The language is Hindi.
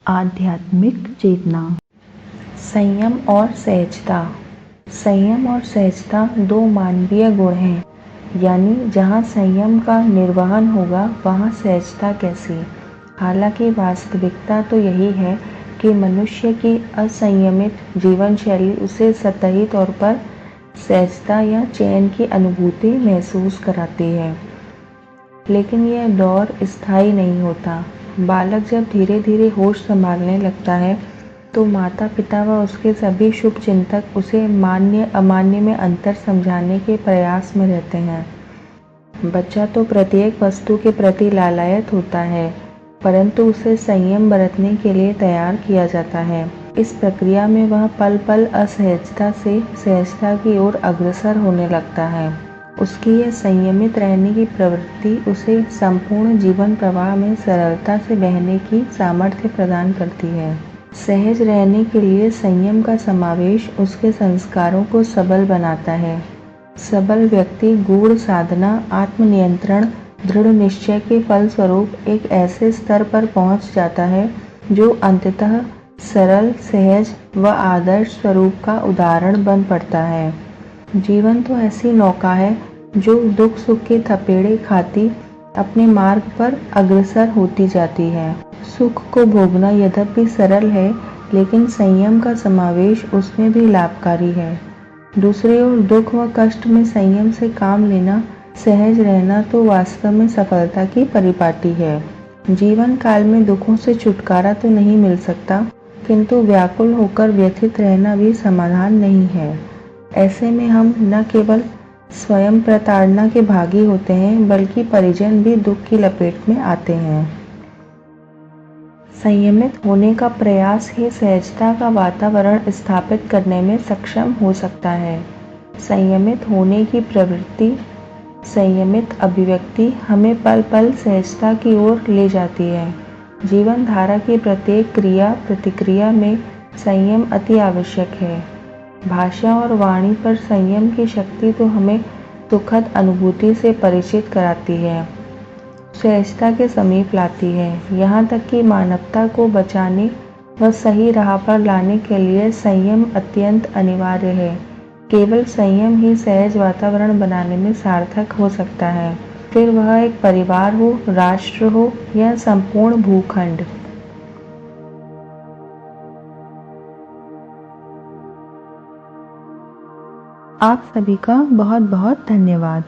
आध्यात्मिक चेतना। संयम और सहजता। संयम और सहजता दो मानवीय गुण हैं, यानी जहाँ संयम का निर्वहन होगा वहाँ सहजता कैसी। हालांकि वास्तविकता तो यही है कि मनुष्य की असंयमित जीवन शैली उसे सतही तौर पर सहजता या चैन की अनुभूति महसूस कराती है, लेकिन यह दौर स्थायी नहीं होता। बालक जब धीरे धीरे होश संभालने लगता है तो माता पिता व उसके सभी शुभ चिंतक उसे मान्य अमान्य में अंतर समझाने के प्रयास में रहते हैं। बच्चा तो प्रत्येक वस्तु के प्रति लालायत होता है, परंतु उसे संयम बरतने के लिए तैयार किया जाता है। इस प्रक्रिया में वह पल पल असहजता से सहजता की ओर अग्रसर होने लगता है। उसकी यह संयमित रहने की प्रवृत्ति उसे संपूर्ण जीवन प्रवाह में सरलता से बहने की सामर्थ्य प्रदान करती है। सहज रहने के लिए संयम का समावेश उसके संस्कारों को सबल बनाता है। सबल व्यक्ति गूढ़ साधना, आत्मनियंत्रण, दृढ़ निश्चय के फलस्वरूप एक ऐसे स्तर पर पहुंच जाता है जो अंततः सरल, सहज व आदर्श स्वरूप का उदाहरण बन पड़ता है। जीवन तो ऐसी नौका है जो दुख सुख के थपेड़े खाती अपने मार्ग पर अग्रसर होती जाती है। सुख को भोगना यद्यपि सरल है, लेकिन संयम का समावेश उसमें भी लाभकारी है। दूसरी ओर दुख व कष्ट में संयम से काम लेना, सहज रहना तो वास्तव में सफलता की परिपाटी है। जीवन काल में दुखों से छुटकारा तो नहीं मिल सकता, किंतु व्याकुल होकर व्यथित रहना भी समाधान नहीं है। ऐसे में हम न केवल स्वयं प्रताड़ना के भागी होते हैं, बल्कि परिजन भी दुख की लपेट में आते हैं। संयमित होने का प्रयास ही सहजता का वातावरण स्थापित करने में सक्षम हो सकता है। संयमित होने की प्रवृत्ति, संयमित अभिव्यक्ति हमें पल पल सहजता की ओर ले जाती है। जीवन धारा की प्रत्येक क्रिया प्रतिक्रिया में संयम अति आवश्यक है। भाषा और वाणी पर संयम की शक्ति तो हमें दुखद अनुभूति से परिचित कराती है, सहजता के समीप लाती है। यहाँ तक कि मानवता को बचाने व सही राह पर लाने के लिए संयम अत्यंत अनिवार्य है। केवल संयम ही सहज वातावरण बनाने में सार्थक हो सकता है, फिर वह एक परिवार हो, राष्ट्र हो या संपूर्ण भूखंड। आप सभी का बहुत बहुत धन्यवाद।